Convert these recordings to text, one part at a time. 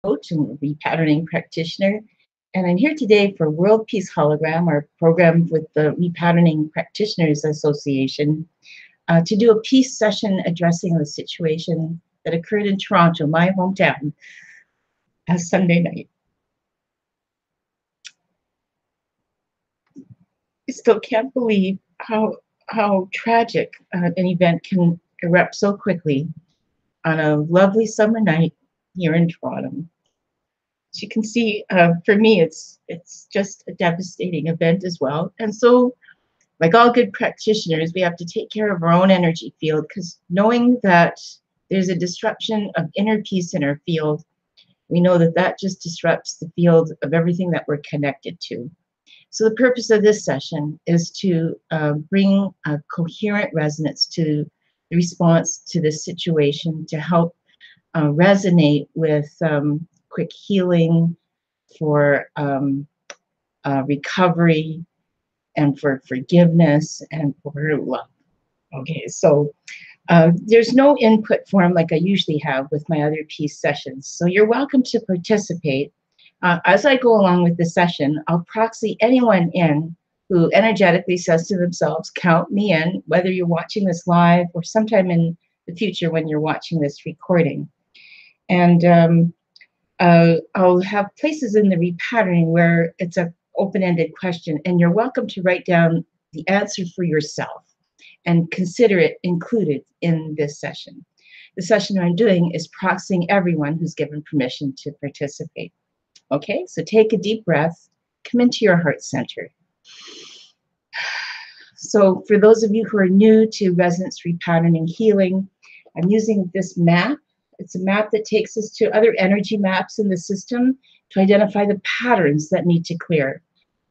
coach and repatterning practitioner. And I'm here today for World Peace Hologram, our program with the Repatterning Practitioners Association, to do a peace session addressing the situation that occurred in Toronto, my hometown, last Sunday night. I still can't believe how tragic an event can erupt so quickly on a lovely summer night here in Toronto. As you can see, for me, it's just a devastating event as well. And so, like all good practitioners, we have to take care of our own energy field, because knowing that there's a disruption of inner peace in our field, we know that that just disrupts the field of everything that we're connected to. So the purpose of this session is to bring a coherent resonance to the response to this situation, to help resonate with quick healing, for recovery, and for forgiveness, and for love. Okay, so there's no input form like I usually have with my other peace sessions. So you're welcome to participate. As I go along with the session, I'll proxy anyone in who energetically says to themselves, count me in, whether you're watching this live or sometime in the future when you're watching this recording. And I'll have places in the repatterning where it's an open-ended question, and you're welcome to write down the answer for yourself and consider it included in this session. The session I'm doing is proxying everyone who's given permission to participate. Okay, so take a deep breath, come into your heart center. So for those of you who are new to resonance repatterning healing, I'm using this map. It's a map that takes us to other energy maps in the system to identify the patterns that need to clear.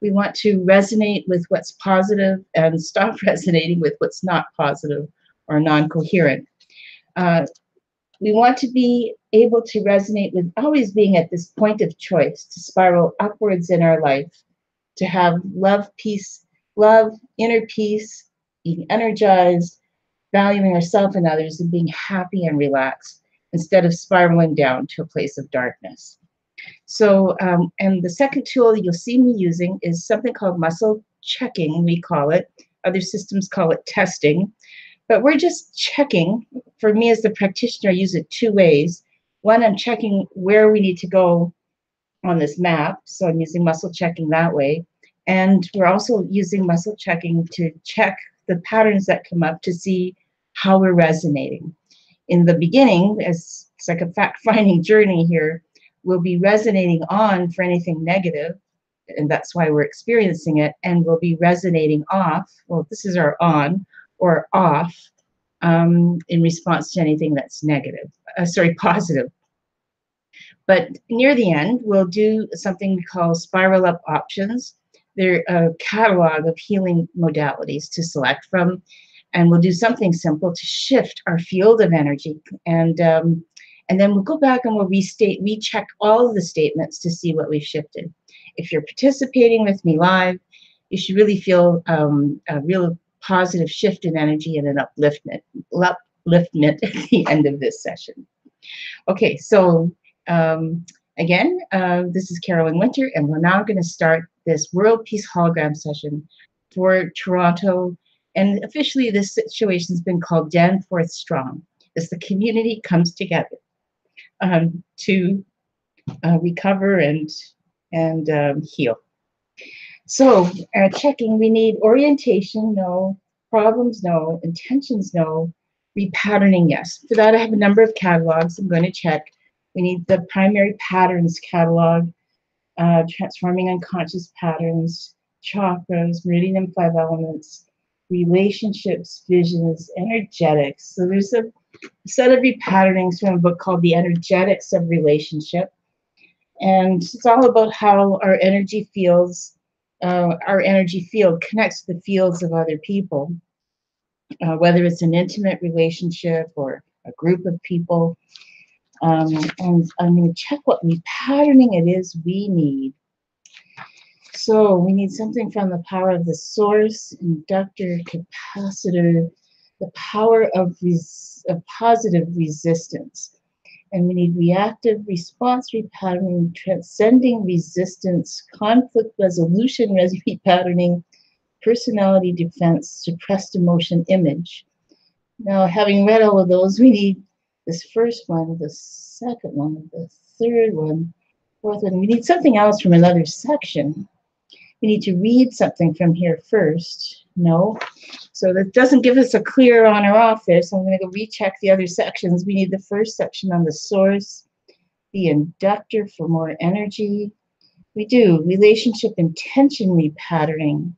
We want to resonate with what's positive and stop resonating with what's not positive or non-coherent. We want to be able to resonate with always being at this point of choice, to spiral upwards in our life, to have love, peace, love, inner peace, being energized, valuing ourselves and others, and being happy and relaxed, instead of spiraling down to a place of darkness. So, and the second tool you'll see me using is something called muscle checking, we call it. Other systems call it testing. But we're just checking. For me as the practitioner, I use it two ways. One, I'm checking where we need to go on this map. So I'm using muscle checking that way. And we're also using muscle checking to check the patterns that come up to see how we're resonating. In the beginning, as it's like a fact-finding journey here, we'll be resonating on for anything negative, and that's why we're experiencing it, and we'll be resonating off. Well, this is our on or off in response to anything that's negative, positive. But near the end, we'll do something we call spiral up options. They're a catalog of healing modalities to select from, and we'll do something simple to shift our field of energy. And then we'll go back and we'll recheck all of the statements to see what we've shifted. If you're participating with me live, you should really feel a real positive shift in energy and an upliftment at the end of this session. Okay, so again, this is Carolyn Winter, and we're now going to start this World Peace Hologram session for Toronto. And officially, this situation has been called Danforth Strong, as the community comes together to recover and heal. So, checking, we need orientation, no. Problems, no. Intentions, no. Repatterning, yes. For that, I have a number of catalogs I'm going to check. We need the primary patterns catalog, transforming unconscious patterns, chakras, meridian and 5 elements, relationships, visions, energetics. So there's a set of repatternings from a book called The Energetics of Relationship. And it's all about how our energy field connects to the fields of other people, whether it's an intimate relationship or a group of people. And I'm going to check what repatterning it is we need. So we need something from the power of the source, inductor, capacitor, the power of positive resistance. And we need reactive response repatterning, transcending resistance, conflict resolution repatterning, personality defense, suppressed emotion image. Now, having read all of those, we need this first one, the second one, the third one, fourth one. We need something else from another section. We need to read something from here first. No. So that doesn't give us a clear on or off there. So I'm going to go recheck the other sections. We need the first section on the source, the inductor for more energy. We do relationship intention repatterning.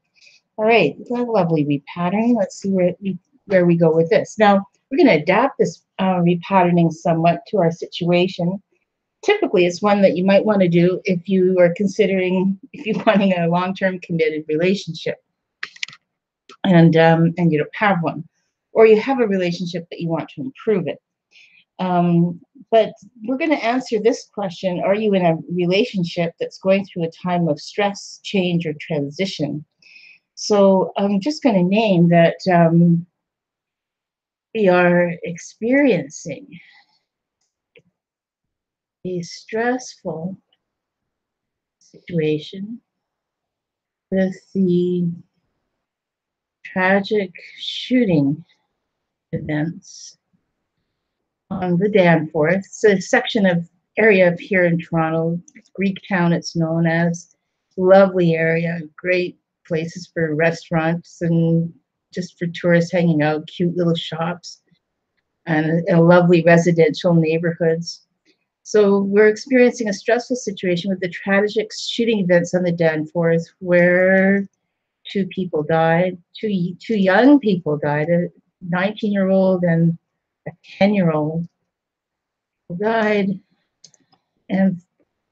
All right, lovely repatterning. Let's see where we go with this. Now, we're going to adapt this repatterning somewhat to our situation. Typically, it's one that you might want to do if you are considering, if you're wanting a long-term committed relationship and you don't have one, or you have a relationship that you want to improve it. But we're going to answer this question: are you in a relationship that's going through a time of stress, change, or transition? So I'm just going to name that we are experiencing a stressful situation with the tragic shooting events on the Danforth. It's a section of area up here in Toronto, Greektown it's known as. Lovely area, great places for restaurants and just for tourists hanging out, cute little shops, and lovely residential neighborhoods. So we're experiencing a stressful situation with the tragic shooting events on the Danforth, where two people died, two young people died, a 19-year-old and a 10-year-old died, and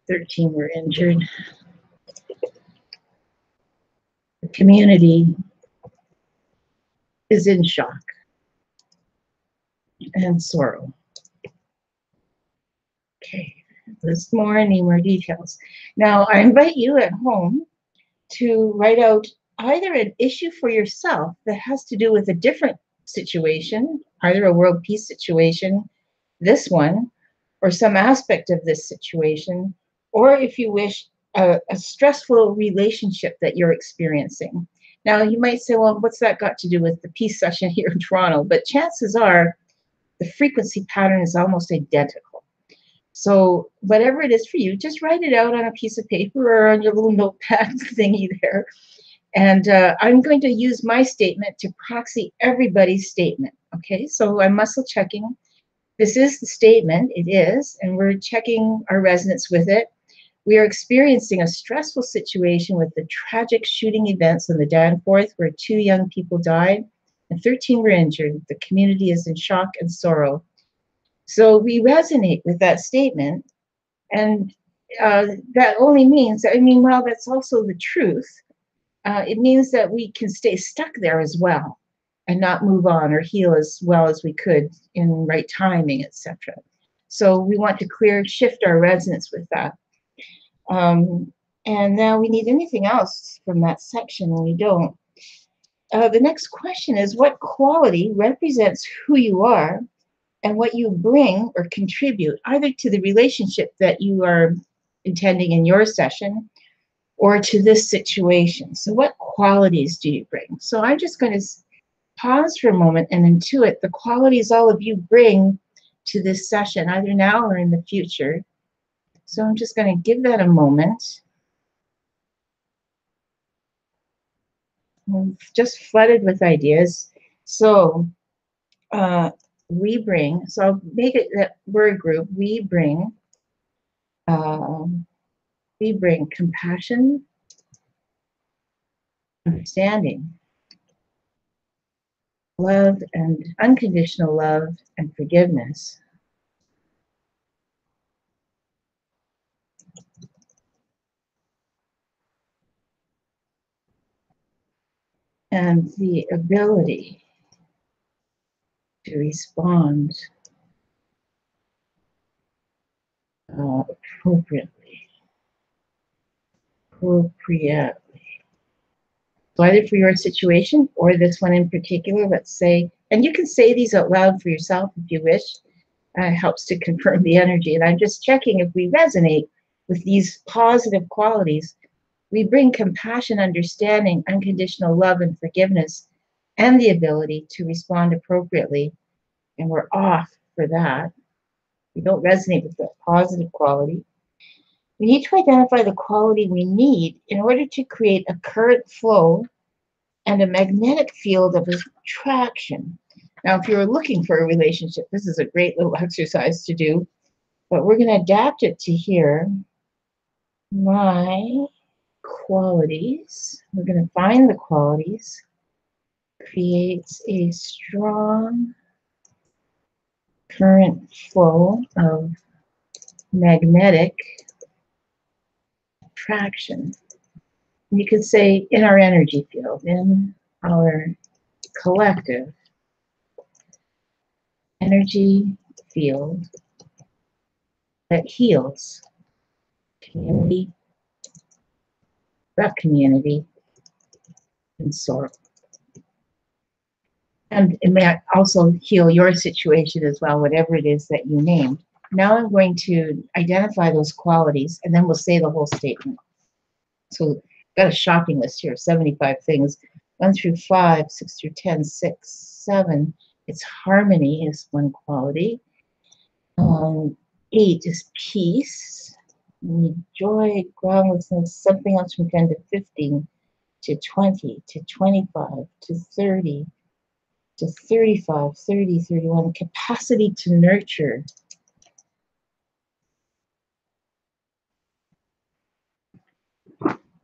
13 were injured. The community is in shock and sorrow. Okay, there's any more details. Now, I invite you at home to write out either an issue for yourself that has to do with a different situation, either a world peace situation, this one, or some aspect of this situation, or if you wish, a stressful relationship that you're experiencing. Now, you might say, well, what's that got to do with the peace session here in Toronto? But chances are the frequency pattern is almost identical. So whatever it is for you, just write it out on a piece of paper or on your little notepad thingy there. And I'm going to use my statement to proxy everybody's statement. Okay, so I'm muscle checking. This is the statement, it is, and we're checking our resonance with it. We are experiencing a stressful situation with the tragic shooting events on the Danforth, where 2 young people died and 13 were injured. The community is in shock and sorrow. So we resonate with that statement, and that only means, well, that's also the truth. It means that we can stay stuck there as well and not move on or heal as well as we could in right timing, etc. So we want to shift our resonance with that. And now we need anything else from that section, and we don't. The next question is, what quality represents who you are and what you bring or contribute either to the relationship that you are intending in your session or to this situation? So what qualities do you bring? So I'm just going to pause for a moment and intuit the qualities all of you bring to this session, either now or in the future. So I'm just going to give that a moment. I'm just flooded with ideas. So we bring, so I'll make it that word group, we bring compassion, understanding, love and unconditional love and forgiveness. And the ability to respond appropriately. So either for your situation or this one in particular, let's say, and you can say these out loud for yourself if you wish. helps to confirm the energy. And I'm just checking if we resonate with these positive qualities. We bring compassion, understanding, unconditional love, and forgiveness, and the ability to respond appropriately. And we're off for that. We don't resonate with that positive quality. We need to identify the quality we need in order to create a current flow and a magnetic field of attraction. Now, if you're looking for a relationship, this is a great little exercise to do, but we're going to adapt it to here. My qualities, we're going to find the qualities, creates a strong current flow of magnetic attraction. You could say in our energy field, in our collective energy field that heals community, that community, and sorrow. And it may also heal your situation as well, whatever it is that you named. Now I'm going to identify those qualities, and then we'll say the whole statement. So I've got a shopping list here of 75 things, 1 through 5, 6 through 10, 6, 7. It's harmony is one quality. 8 is peace, joy, groundlessness, something else from 10 to 15, to 20, to 25, to 30, to 35, 30, 31, capacity to nurture.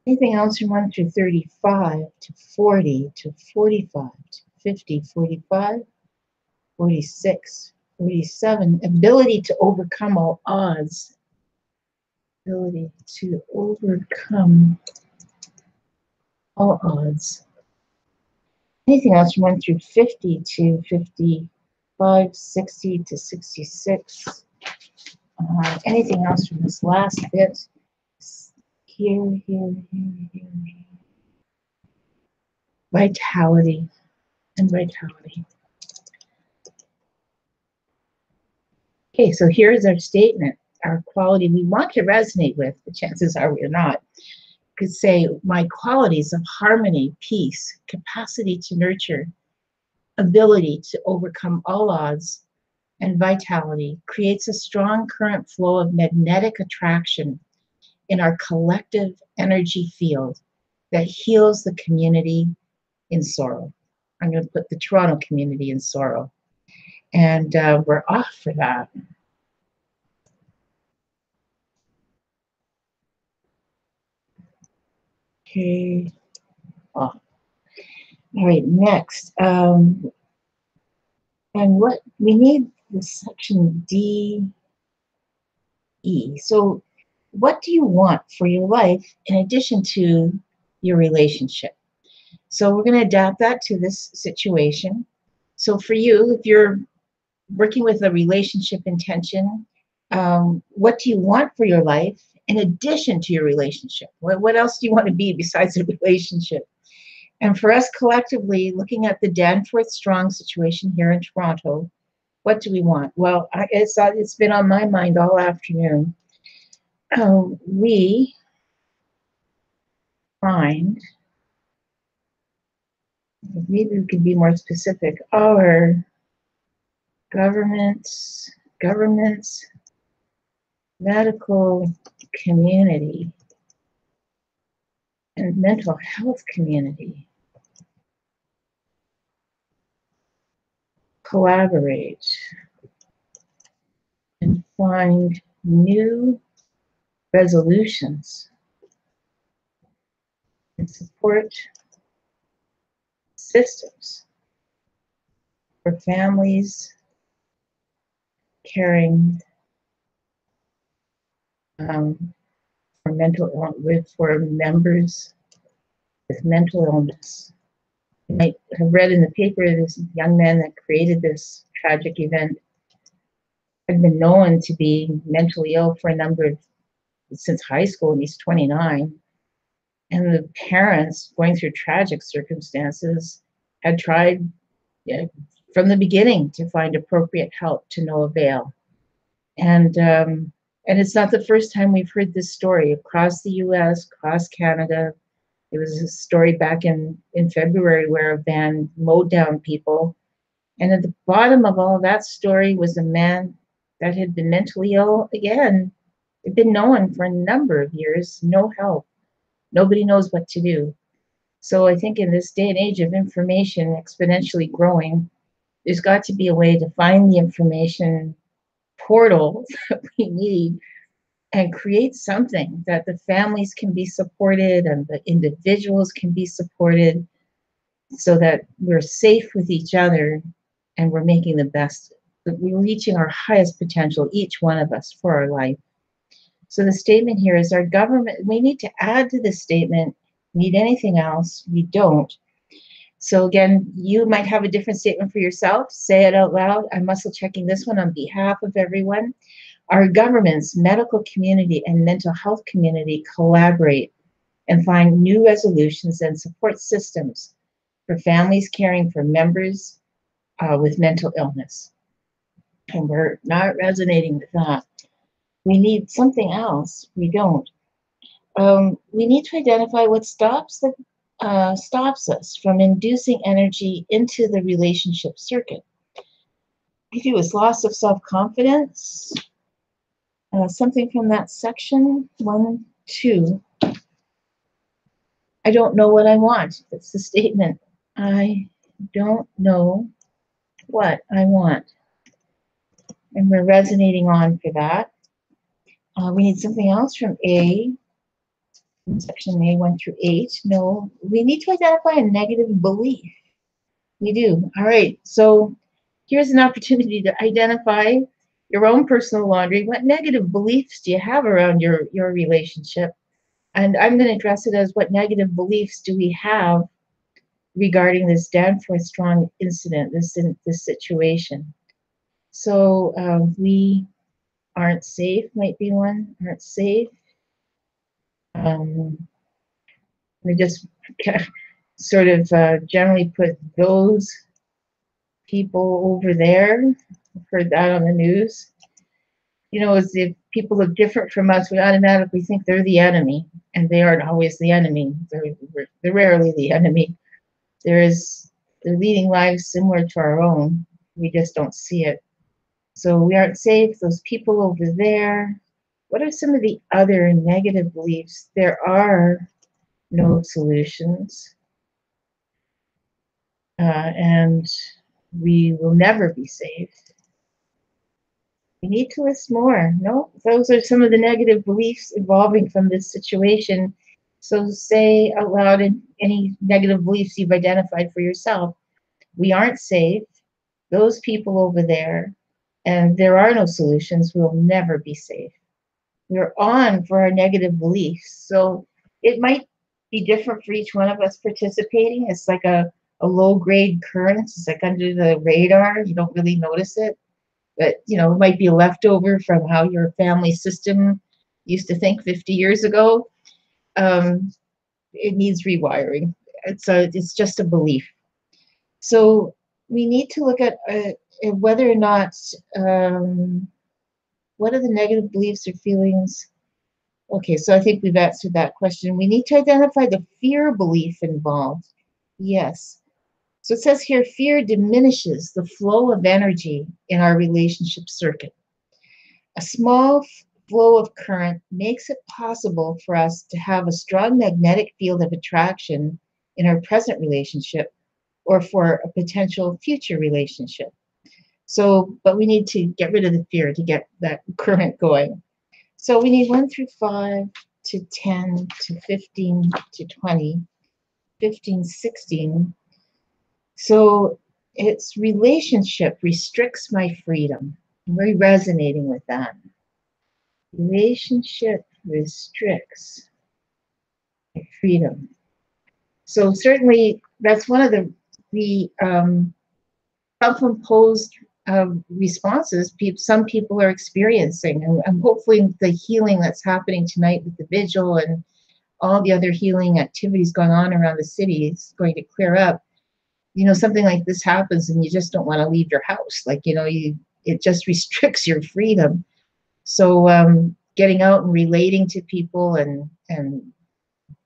Anything else from 1 through 35, to 40, to 45, to 50, 45, 46, 47. Ability to overcome all odds. Ability to overcome all odds. Anything else from 1 through 50 to 55, 60 to 66. Anything else from this last bit? Here. Vitality and vitality. Okay, so here's our statement, our quality we want to resonate with, but chances are we're not. Could say, my qualities of harmony, peace, capacity to nurture, ability to overcome all odds, and vitality creates a strong current flow of magnetic attraction in our collective energy field that heals the community in sorrow. I'm going to put the Toronto community in sorrow. And we're off for that. Okay. Oh. All right, next. And what we need the section D, E. So what do you want for your life in addition to your relationship? So we're going to adapt that to this situation. So for you, if you're working with a relationship intention, what do you want for your life in addition to your relationship? What else do you want to be besides a relationship? And for us collectively, looking at the Danforth Strong situation here in Toronto, what do we want? Well, it's been on my mind all afternoon. We find, maybe we could be more specific, our governments, medical community, and mental health community collaborate and find new resolutions and support systems for families caring for members with mental illness. You might have read in the paper this young man that created this tragic event had been known to be mentally ill for since high school, and he's 29. And the parents, going through tragic circumstances, had tried from the beginning to find appropriate help, to no avail. And it's not the first time we've heard this story across the U.S., across Canada. It was a story back in February where a van mowed down people. And at the bottom of all that story was a man that had been mentally ill again. It'd been known for a number of years, no help. Nobody knows what to do. So I think in this day and age of information exponentially growing, there's got to be a way to find the information portal that we need and create something that the families can be supported and the individuals can be supported so that we're safe with each other and we're making the best, that we're reaching our highest potential, each one of us, for our life. So the statement here is our government, we need to add to this statement, need anything else? We don't. So again, you might have a different statement for yourself. Say it out loud. I'm muscle checking this one on behalf of everyone. Our governments, medical community, and mental health community collaborate and find new resolutions and support systems for families caring for members with mental illness. And we're not resonating with that. We need something else. We don't. We need to identify what stops us from inducing energy into the relationship circuit. We do is loss of self-confidence. Something from that section, 1, 2. I don't know what I want. That's the statement. I don't know what I want. And we're resonating on for that. We need something else from A, section A, 1 through 8. No, we need to identify a negative belief. We do. All right. So here's an opportunity to identify your own personal laundry. What negative beliefs do you have around your relationship? And I'm going to address it as what negative beliefs do we have regarding this Danforth Strong incident, this situation. So we aren't safe might be one. Aren't safe. We just sort of generally put those people over there. I've heard that on the news. You know, as if people look different from us, we automatically think they're the enemy, and they aren't always the enemy. They're rarely the enemy. They're leading lives similar to our own. We just don't see it. So we aren't safe. Those people over there. What are some of the other negative beliefs? There are no solutions, and we will never be safe. We need to list more. No, those are some of the negative beliefs evolving from this situation. So say out loud any negative beliefs you've identified for yourself. We aren't safe. Those people over there, and there are no solutions. We'll never be safe. We're on for our negative beliefs. So it might be different for each one of us participating. It's like a low-grade current. It's like under the radar. You don't really notice it. But, you know, it might be a leftover from how your family system used to think 50 years ago. It needs rewiring. It's just a belief. So we need to look at whether or not, what are the negative beliefs or feelings? Okay, so I think we've answered that question. We need to identify the fear belief involved. Yes. So it says here, fear diminishes the flow of energy in our relationship circuit. A small flow of current makes it possible for us to have a strong magnetic field of attraction in our present relationship or for a potential future relationship. So, but we need to get rid of the fear to get that current going. So we need 1 through 5 to 10 to 15 to 20, 15, 16. So its relationship restricts my freedom. I'm very resonating with that. Relationship restricts my freedom. So certainly that's one of the self-imposed responses some people are experiencing. And hopefully the healing that's happening tonight with the vigil and all the other healing activities going on around the city is going to clear up. You know, something like this happens and you just don't want to leave your house. Like, you know, it just restricts your freedom. So getting out and relating to people and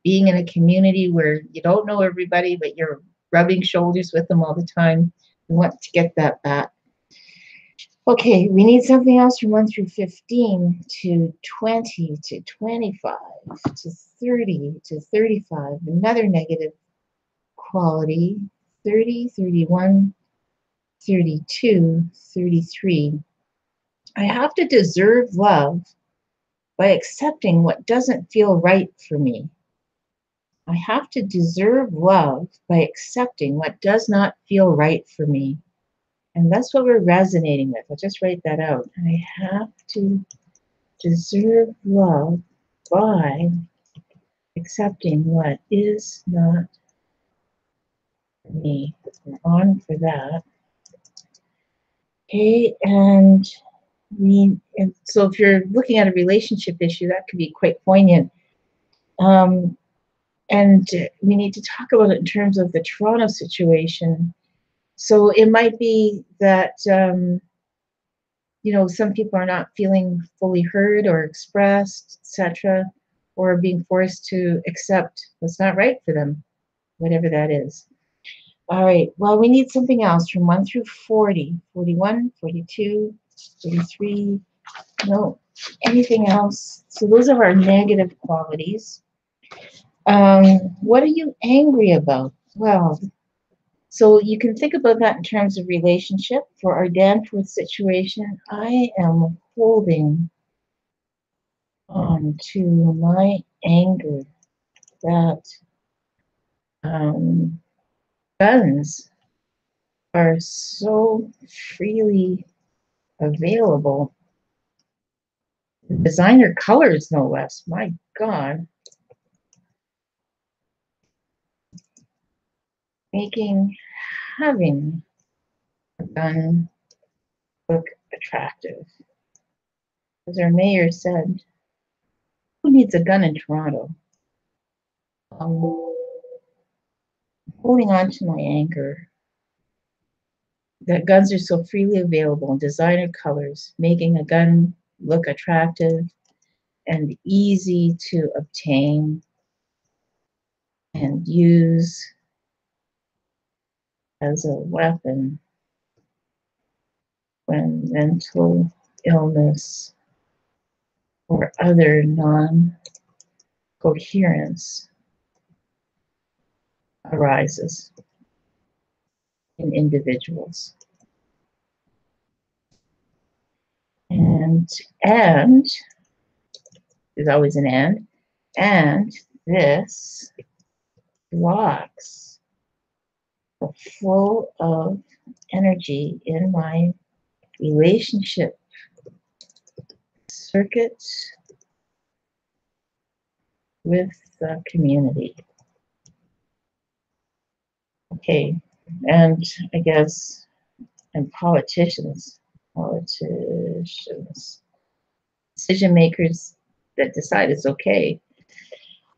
being in a community where you don't know everybody, but you're rubbing shoulders with them all the time. We want to get that back. Okay, we need something else from 1 through 15 to 20 to 25 to 30 to 35. Another negative quality, 30, 31, 32, 33. I have to deserve love by accepting what doesn't feel right for me. I have to deserve love by accepting what does not feel right for me. And that's what we're resonating with. I'll just write that out. I have to deserve love by accepting what is not for me. We're on for that. Okay, and so if you're looking at a relationship issue, that could be quite poignant. And we need to talk about it in terms of the Toronto situation. So it might be that, some people are not feeling fully heard or expressed, etc., or being forced to accept what's not right for them, whatever that is. All right, well, we need something else from 1 through 40, 41, 42, 43, no, anything else. So those are our negative qualities. What are you angry about? Well, so you can think about that in terms of relationship. For our Danforth situation, I am holding on to my anger that guns are so freely available. Designer colors, no less. My God. Having a gun look attractive. As our mayor said, who needs a gun in Toronto? Holding on to my anger that guns are so freely available in designer colors, making a gun look attractive and easy to obtain and use as a weapon when mental illness or other non-coherence arises in individuals. And there's always an and this blocks the flow of energy in my relationship circuit with the community. Okay, and I guess, and politicians, decision makers that decide it's okay.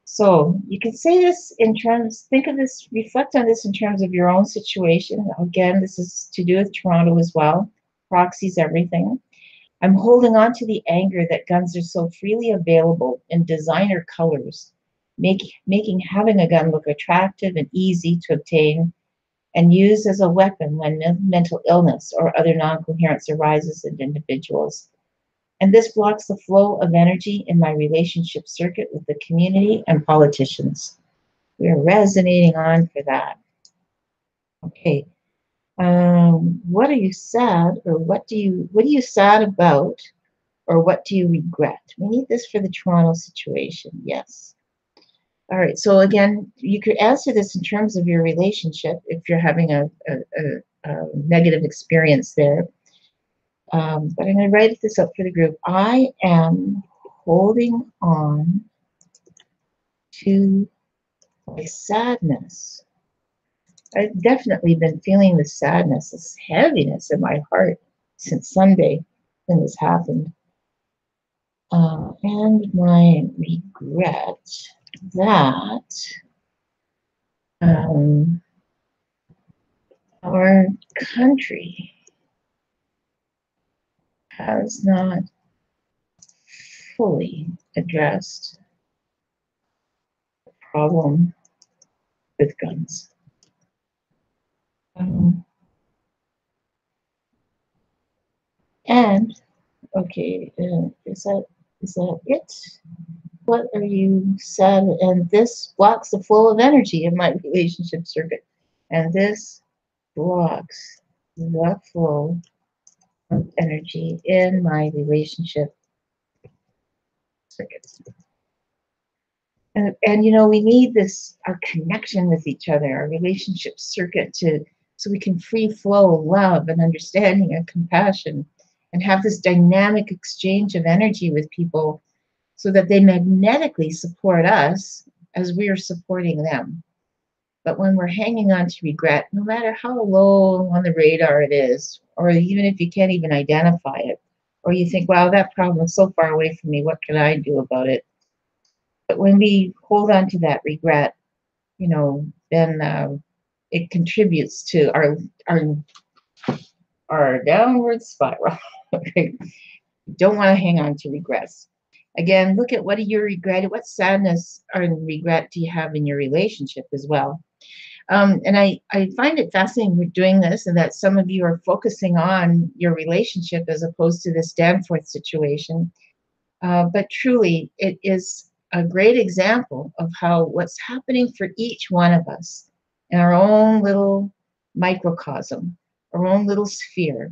So you can say this in terms, think of this, reflect on this in terms of your own situation. Again, this is to do with Toronto as well. Proxies, everything. I'm holding on to the anger that guns are so freely available in designer colors, making having a gun look attractive and easy to obtain and use as a weapon when mental illness or other non-coherence arises in individuals. And this blocks the flow of energy in my relationship circuit with the community and politicians. We are resonating on for that. Okay. What are you sad, or what are you sad about, or what do you regret? We need this for the Toronto situation. Yes. All right. So again, you could answer this in terms of your relationship if you're having a negative experience there. But I'm going to write this up for the group. I am holding on to my sadness. I've definitely been feeling the sadness, this heaviness in my heart since Sunday when this happened. And my regret that our country has not fully addressed the problem with guns. And okay, is that it? What are you sad? And this blocks the flow of energy in my relationship circuit, and this blocks the flow of energy in my relationship circuits. And you know, we need this, our connection with each other, our relationship circuit, to so we can free flow love and understanding and compassion and have this dynamic exchange of energy with people so that they magnetically support us as we are supporting them. But when we're hanging on to regret, no matter how low on the radar it is, or even if you can't even identify it, or you think, wow, that problem is so far away from me, what can I do about it? But when we hold on to that regret, you know, then it contributes to our our downward spiral. Okay? Don't want to hang on to regrets. Again, look at what do you regret, what sadness or regret do you have in your relationship as well. And I find it fascinating we're doing this and that some of you are focusing on your relationship as opposed to this Danforth situation. But truly, it is a great example of how what's happening for each one of us in our own little microcosm, our own little sphere,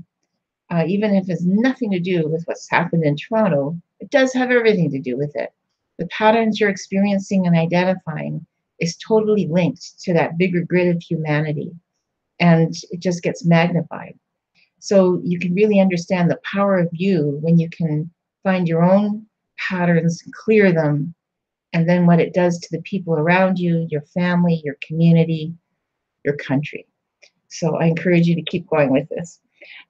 even if it has nothing to do with what's happened in Toronto, it does have everything to do with it. The patterns you're experiencing and identifying is totally linked to that bigger grid of humanity, and it just gets magnified. So you can really understand the power of you when you can find your own patterns, clear them, and then what it does to the people around you, your family, your community, your country. So I encourage you to keep going with this.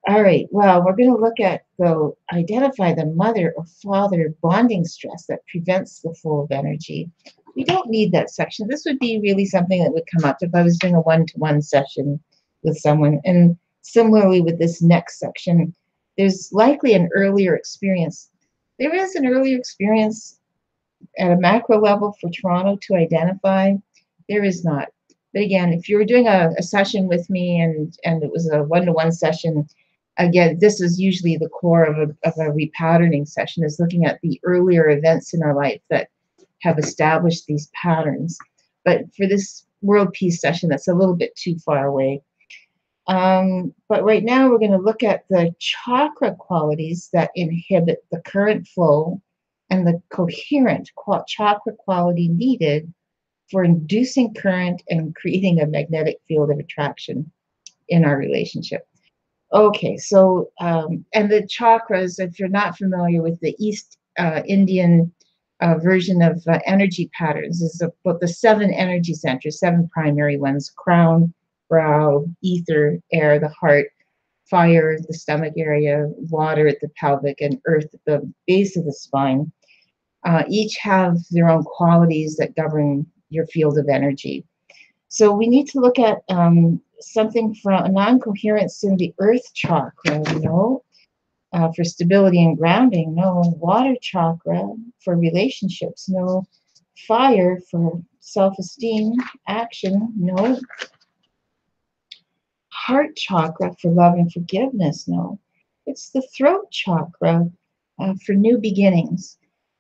All right, well, we're going to look at, though, identify the mother or father bonding stress that prevents the flow of energy. We don't need that section. This would be really something that would come up if I was doing a one-to-one session with someone. And similarly with this next section, there's likely an earlier experience. There is an earlier experience at a macro level for Toronto to identify. There is not. But again, if you were doing a session with me and it was a one-to-one session, again, this is usually the core of a repatterning session, is looking at the earlier events in our life that have established these patterns. But for this world peace session, that's a little bit too far away. But right now we're going to look at the chakra qualities that inhibit the current flow and the coherent chakra quality needed for inducing current and creating a magnetic field of attraction in our relationship. Okay, so, and the chakras, if you're not familiar with the East Indian version of energy patterns, is about the 7 energy centers, 7 primary ones: crown, brow, ether, air, the heart, fire, the stomach area, water at the pelvic, and earth at the base of the spine. Each have their own qualities that govern your field of energy. So we need to look at something from a non-coherence in the earth chakra, no, for stability and grounding, no. Water chakra for relationships, no. Fire for self-esteem, action, no. Heart chakra for love and forgiveness, no. It's the throat chakra for new beginnings.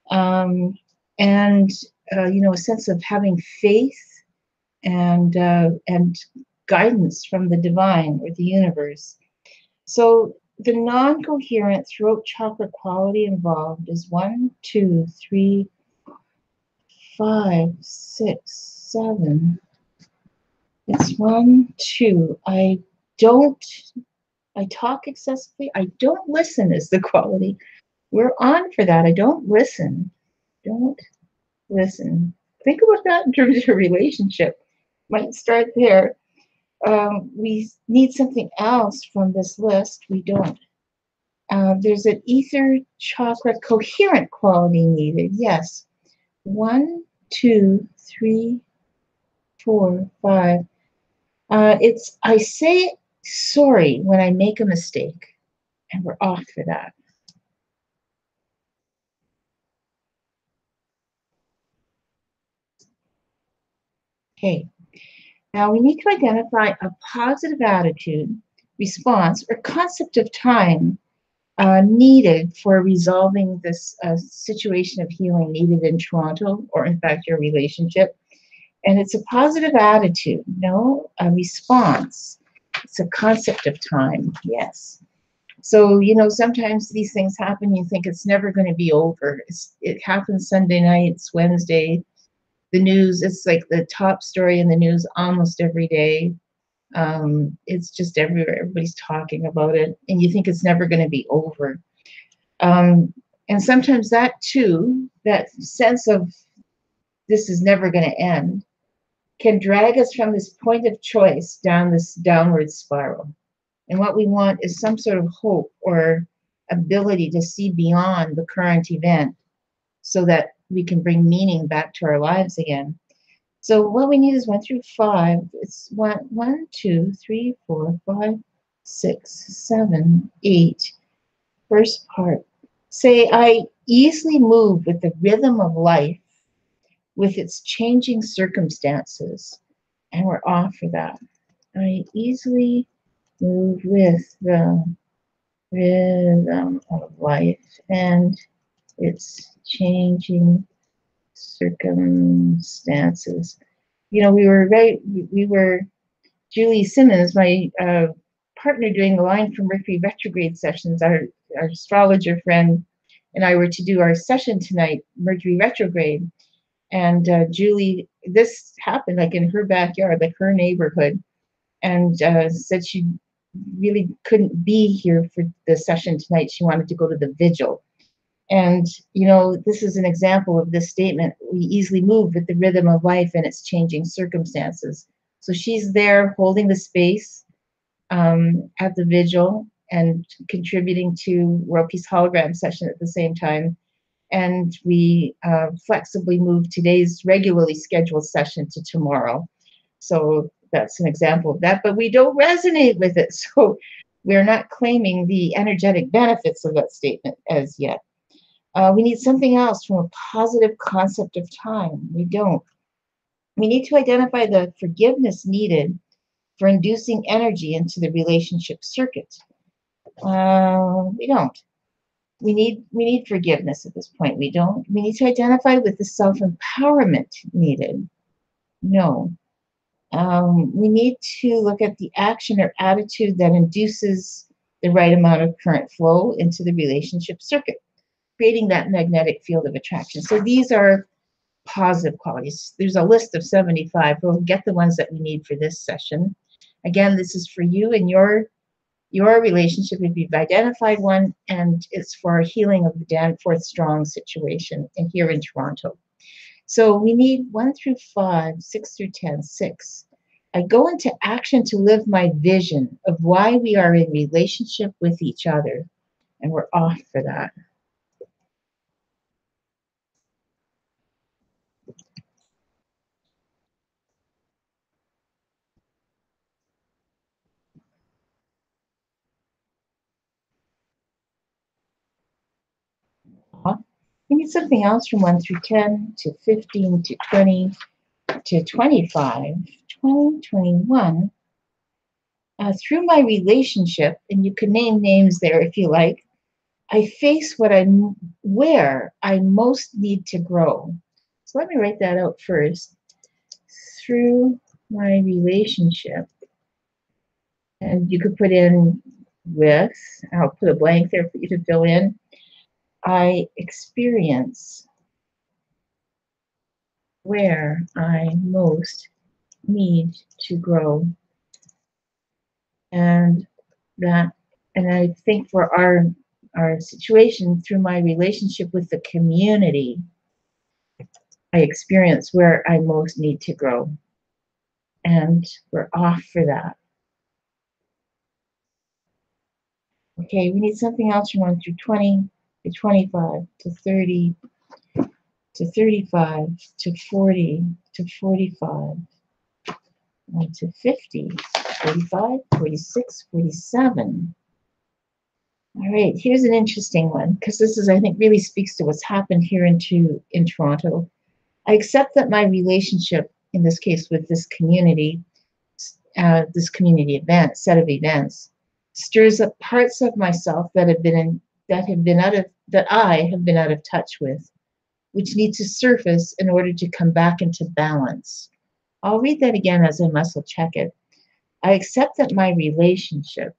And you know, a sense of having faith and guidance from the divine or the universe. So the non-coherent throat chakra quality involved is 1, 2, 3, 5, 6, 7. It's 1, 2. I talk excessively. I don't listen is the quality. We're on for that. I don't listen. Don't listen. Think about that in terms of your relationship. Might start there. We need something else from this list. We don't. There's an ether chakra coherent quality needed. Yes. 1, 2, 3, 4, 5. It's I say sorry when I make a mistake, and we're off for that. Okay. Now we need to identify a positive attitude, response, or concept of time needed for resolving this situation of healing needed in Toronto, or in fact your relationship. And it's a positive attitude, no, a response. It's a concept of time, yes. So, you know, sometimes these things happen, you think it's never going to be over. It happens Sunday nights, Wednesday, the news, it's like the top story in the news almost every day. It's just everywhere. Everybody's talking about it, and you think it's never going to be over. Um, and sometimes that too, that sense of this is never going to end, can drag us from this point of choice down this downward spiral. And what we want is some sort of hope or ability to see beyond the current event so that we can bring meaning back to our lives again. So what we need is 1 through 5. It's 1, 2, 3, 4, 5, 6, 7, 8. First part. Say, I easily move with the rhythm of life with its changing circumstances. And we're off for that. I easily move with the rhythm of life and its changing circumstances. You know, we were Julie Simmons, my partner doing the line for Mercury retrograde sessions, our astrologer friend, and I were to do our session tonight, Mercury retrograde. And Julie, this happened like in her backyard, like her neighborhood, and said she really couldn't be here for the session tonight. She wanted to go to the vigil. And, you know, this is an example of this statement. We easily move with the rhythm of life and its changing circumstances. So she's there holding the space at the vigil and contributing to World Peace Hologram session at the same time. And we flexibly moved today's regularly scheduled session to tomorrow. So that's an example of that, but we don't resonate with it. So we're not claiming the energetic benefits of that statement as yet. We need something else from a positive concept of time. We don't. We need to identify the forgiveness needed for inducing energy into the relationship circuit. We don't. We need forgiveness at this point. We don't. We need to identify with the self-empowerment needed. No. We need to look at the action or attitude that induces the right amount of current flow into the relationship circuit, creating that magnetic field of attraction. So these are positive qualities. There's a list of 75. We'll get the ones that we need for this session. Again, this is for you and your relationship if you've identified one, and it's for healing of the Danforth Strong situation in here in Toronto. So we need 1 through 5, 6 through 10, 6. I go into action to live my vision of why we are in relationship with each other, and we're off for that. We need something else from 1 through 10 to 15 to 20 to 25, 20, 21. Through my relationship, and you can name names there if you like, I face where I most need to grow. So let me write that out first. Through my relationship, and you could put in with, I'll put a blank there for you to fill in. I experience where I most need to grow. And I think for our situation, through my relationship with the community, I experience where I most need to grow. And we're off for that. Okay, we need something else from 1 through 20 to 25 to 30 to 35 to 40 to 45 to 50, 45, 46, 47. All right, here's an interesting one, because this is, I think, really speaks to what's happened here in Toronto. I accept that my relationship in this case with this community event, set of events, stirs up parts of myself that I have been out of touch with, which need to surface in order to come back into balance. I'll read that again as I muscle check it. I accept that my relationship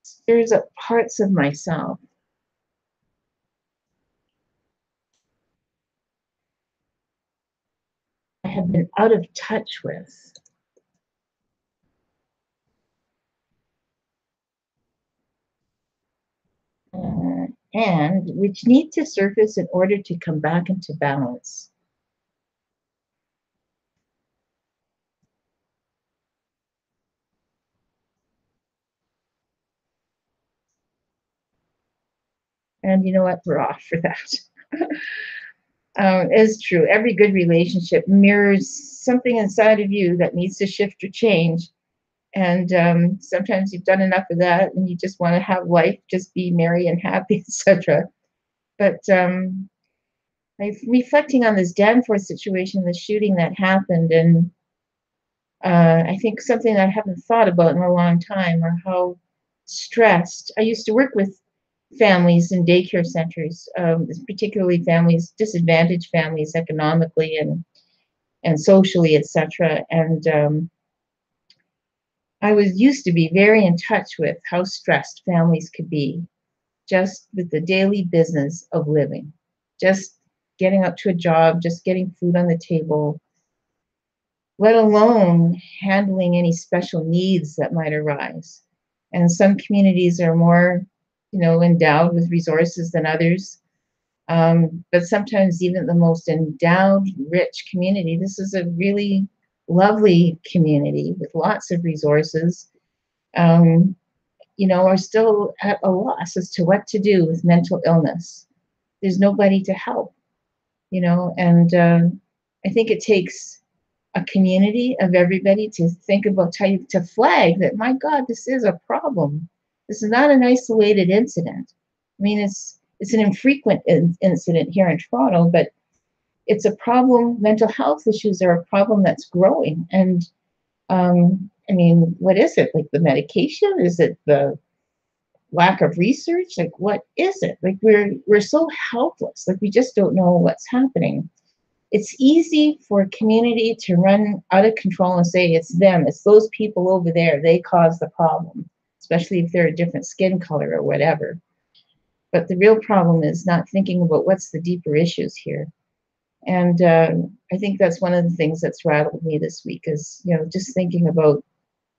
stirs up parts of myself I have been out of touch with. And which need to surface in order to come back into balance. And you know what? We're off for that. It's true. Every good relationship mirrors something inside of you that needs to shift or change. And sometimes you've done enough of that and you just want to have life just be merry and happy, etc. But I'm reflecting on this Danforth situation, the shooting that happened, and I think something that I haven't thought about in a long time are how stressed. I used to work with families in daycare centers, particularly families, disadvantaged families economically and socially, etc. And I was used to be very in touch with how stressed families could be just with the daily business of living, just getting up to a job, just getting food on the table, let alone handling any special needs that might arise. And some communities are more, endowed with resources than others. But sometimes even the most endowed, rich community, this is a really lovely community with lots of resources, are still at a loss as to what to do with mental illness. There's nobody to help, and I think it takes a community of everybody to think about to flag that, my God, this is a problem. This is not an isolated incident. I mean, it's an infrequent incident here in Toronto, but it's a problem. Mental health issues are a problem that's growing. And I mean, what is it? Like the medication? Is it the lack of research? Like, what is it? Like, we're so helpless. Like, we just don't know what's happening. It's easy for a community to run out of control and say it's them, it's those people over there, they caused the problem, especially if they're a different skin color or whatever. But the real problem is not thinking about what's the deeper issues here. And I think that's one of the things that's rattled me this week is, just thinking about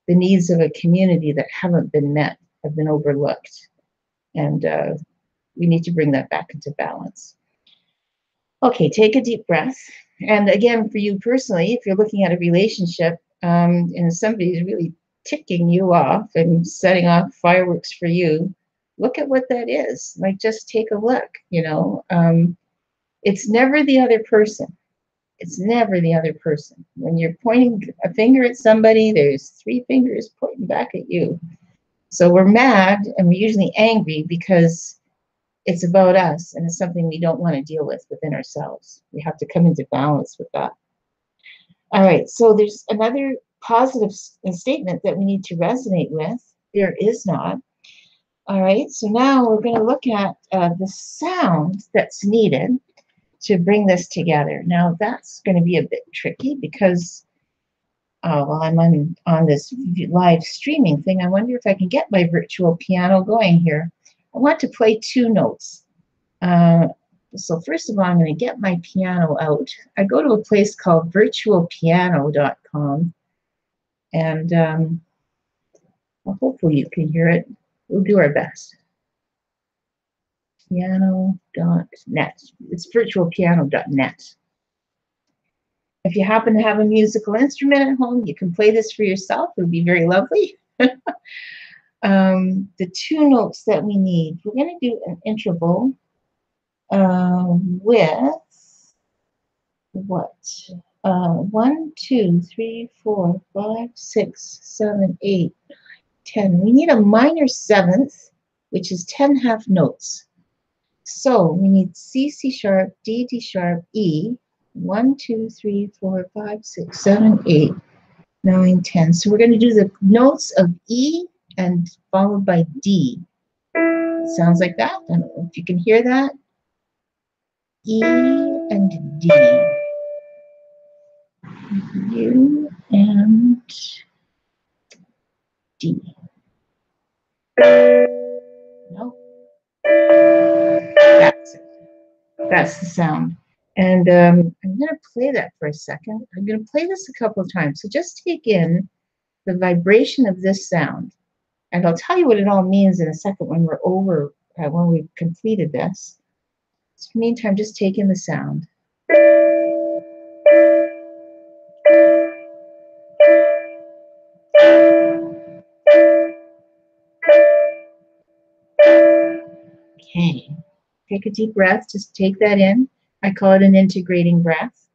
the needs of a community that haven't been met, have been overlooked. And we need to bring that back into balance. Okay, take a deep breath. And again, for you personally, if you're looking at a relationship and somebody's really ticking you off and setting off fireworks for you, look at what that is. Like, just take a look, It's never the other person. It's never the other person. When you're pointing a finger at somebody, there's three fingers pointing back at you. So we're mad and we're usually angry because it's about us and it's something we don't want to deal with within ourselves. We have to come into balance with that. All right, so there's another positive statement that we need to resonate with. There is not. All right, so now we're going to look at the sound that's needed to bring this together. Now that's going to be a bit tricky because while I'm on this live streaming thing, I wonder if I can get my virtual piano going here. I want to play two notes. So first of all, I'm going to get my piano out. I go to a place called virtualpiano.com, and well, hopefully you can hear it. We'll do our best. Piano.net. It's virtualpiano.net. If you happen to have a musical instrument at home, you can play this for yourself. It would be very lovely. The two notes that we need, we're going to do an interval with what? 1, 2, 3, 4, 5, 6, 7, 8, 10. We need a minor seventh, which is 10 half notes. So we need C, C sharp, D, D sharp, E. 1, 2, 3, 4, 5, 6, 7, 8, 9, 10. So we're going to do the notes of E and followed by D. It sounds like that. I don't know if you can hear that. E and D. U and D. No, that's it. That's the sound. And I'm going to play that for a second. I'm going to play this a couple of times. So just take in the vibration of this sound. And I'll tell you what it all means in a second when we're over, when we've completed this. So in the meantime, just take in the sound. Okay. Take a deep breath. Just take that in. I call it an integrating breath.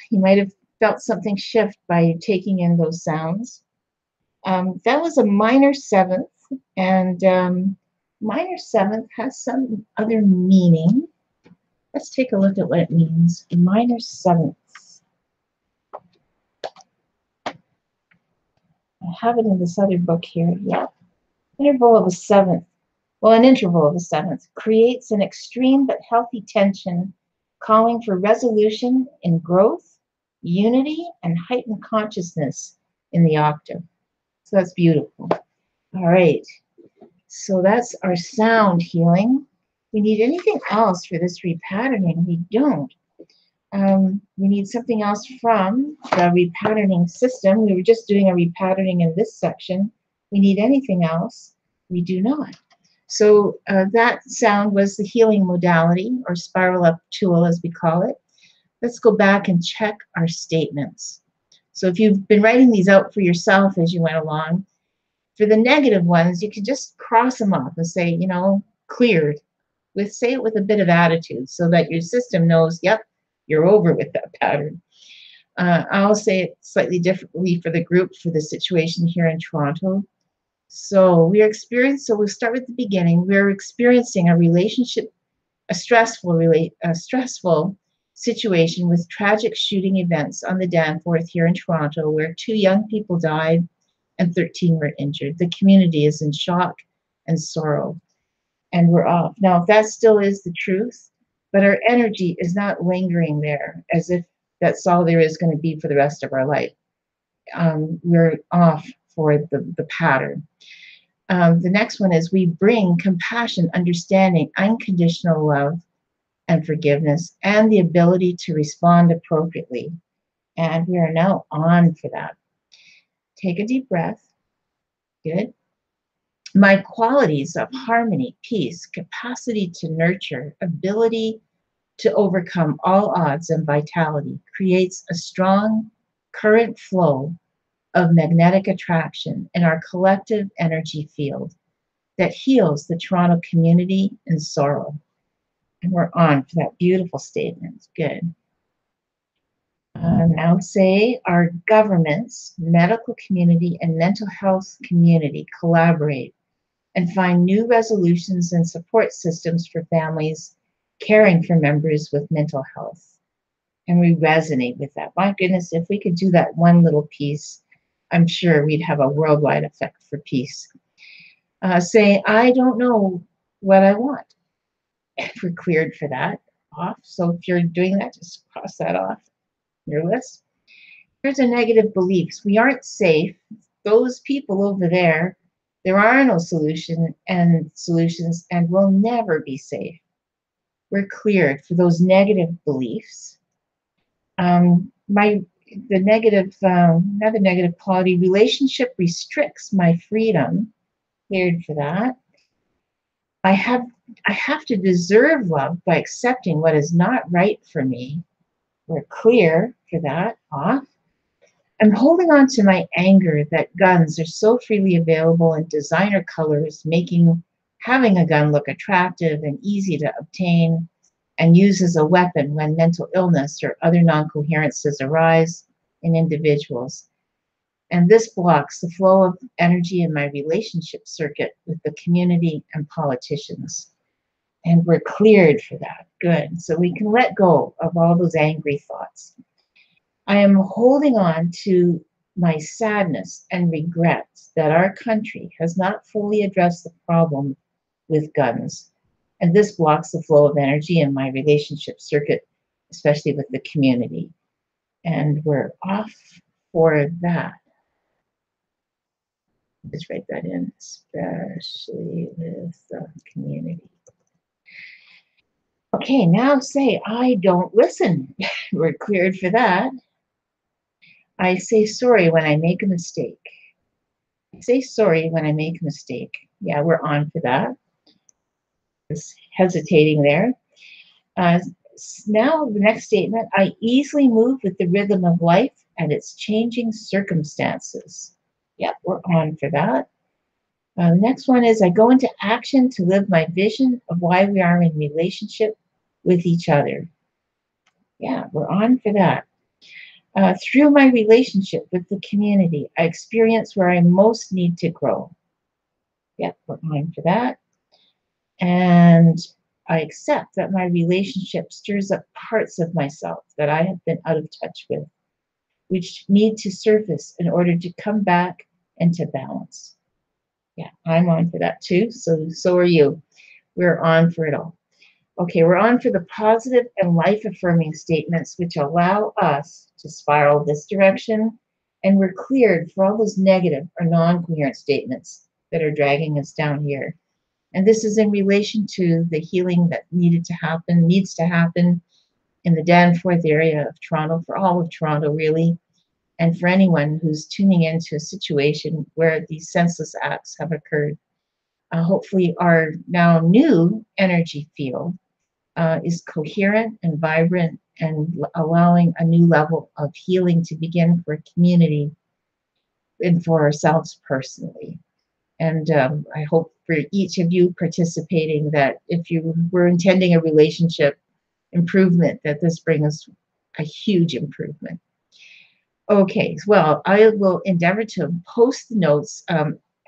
You might have felt something shift by taking in those sounds. That was a minor seventh, and minor seventh has some other meaning. Let's take a look at what it means. Minor sevenths. I have it in this other book here. Yeah. Interval of a seventh. Well, an interval of a seventh creates an extreme but healthy tension, calling for resolution in growth, unity, and heightened consciousness in the octave. So that's beautiful. All right. So that's our sound healing. We need anything else for this repatterning? We don't. We need something else from the repatterning system. We were just doing a repatterning in this section. We need anything else? We do not. So that sound was the healing modality, or spiral up tool as we call it. Let's go back and check our statements. So if you've been writing these out for yourself as you went along, for the negative ones, you can just cross them off and say, you know, cleared. Say it with a bit of attitude so that your system knows, yep, you're over with that pattern. I'll say it slightly differently for the group for the situation here in Toronto. So we'll start with the beginning. We're experiencing a stressful situation with tragic shooting events on the Danforth here in Toronto, where 2 young people died and 13 were injured. The community is in shock and sorrow, and we're off. Now, if that still is the truth, but our energy is not lingering there as if that's all there is going to be for the rest of our life. We're off for the pattern. The next one is we bring compassion, understanding, unconditional love, and forgiveness, and the ability to respond appropriately. And we are now on for that. Take a deep breath. Good. My qualities of harmony, peace, capacity to nurture, ability to overcome all odds, and vitality creates a strong current flow of magnetic attraction in our collective energy field that heals the Toronto community in sorrow. And we're on for that beautiful statement. Good. Now say our governments, medical community, and mental health community collaborate and find new resolutions and support systems for families caring for members with mental health. And we resonate with that. My goodness, if we could do that one little piece, I'm sure we'd have a worldwide effect for peace. Say, I don't know what I want. If we're cleared for that off. So if you're doing that, just cross that off your list. Here's a negative beliefs. We aren't safe. Those people over there, there are no solutions and will never be safe. We're cleared for those negative beliefs. Another negative quality, relationship restricts my freedom. Cleared for that. I have to deserve love by accepting what is not right for me. We're clear for that, off. I'm holding on to my anger that guns are so freely available in designer colors, making having a gun look attractive and easy to obtain and use as a weapon when mental illness or other non-coherences arise in individuals. And this blocks the flow of energy in my relationship circuit with the community and politicians. And we're cleared for that. Good. So we can let go of all those angry thoughts. I am holding on to my sadness and regrets that our country has not fully addressed the problem with guns. And this blocks the flow of energy in my relationship circuit, especially with the community. And we're off for that. Let's write that in, especially with the community. Okay, now say, I don't listen. We're cleared for that. I say sorry when I make a mistake. I say sorry when I make a mistake. Yeah, we're on for that. Just hesitating there. Now the next statement, I easily move with the rhythm of life and its changing circumstances. Yeah, we're on for that. The next one is I go into action to live my vision of why we are in relationship with each other. Yeah, we're on for that. Through my relationship with the community, I experience where I most need to grow. Yeah, we're on for that. And I accept that my relationship stirs up parts of myself that I have been out of touch with, which need to surface in order to come back into balance. Yeah, I'm on for that too. So are you. We're on for it all. Okay, we're on for the positive and life-affirming statements which allow us to spiral this direction, and we're cleared for all those negative or non-coherent statements that are dragging us down here. And this is in relation to the healing that needs to happen in the Danforth area of Toronto, for all of Toronto, really, and for anyone who's tuning into a situation where these senseless acts have occurred. Hopefully, our now new energy field is coherent and vibrant and allowing a new level of healing to begin for a community and for ourselves personally. And I hope for each of you participating that if you were intending a relationship improvement, that this brings a huge improvement. Okay, well, I will endeavor to post the notes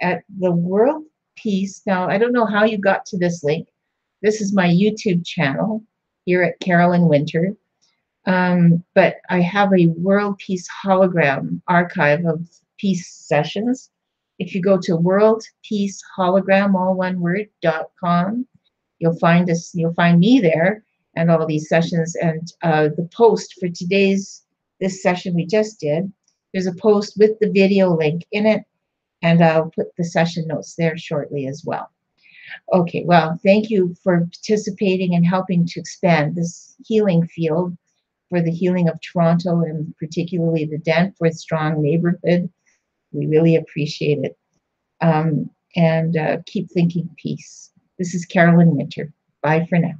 at the World Peace. Now, I don't know how you got to this link. This is my YouTube channel here at Carolyn Winter. But I have a World Peace Hologram archive of peace sessions. If you go to World Peace Hologram, all one word, .com, you'll find me there and all these sessions. And the post for this session we just did, there's a post with the video link in it, and I'll put the session notes there shortly as well. Okay, well, thank you for participating and helping to expand this healing field for the healing of Toronto and particularly the Danforth Strong neighborhood. We really appreciate it. And keep thinking peace. This is Carolyn Winter. Bye for now.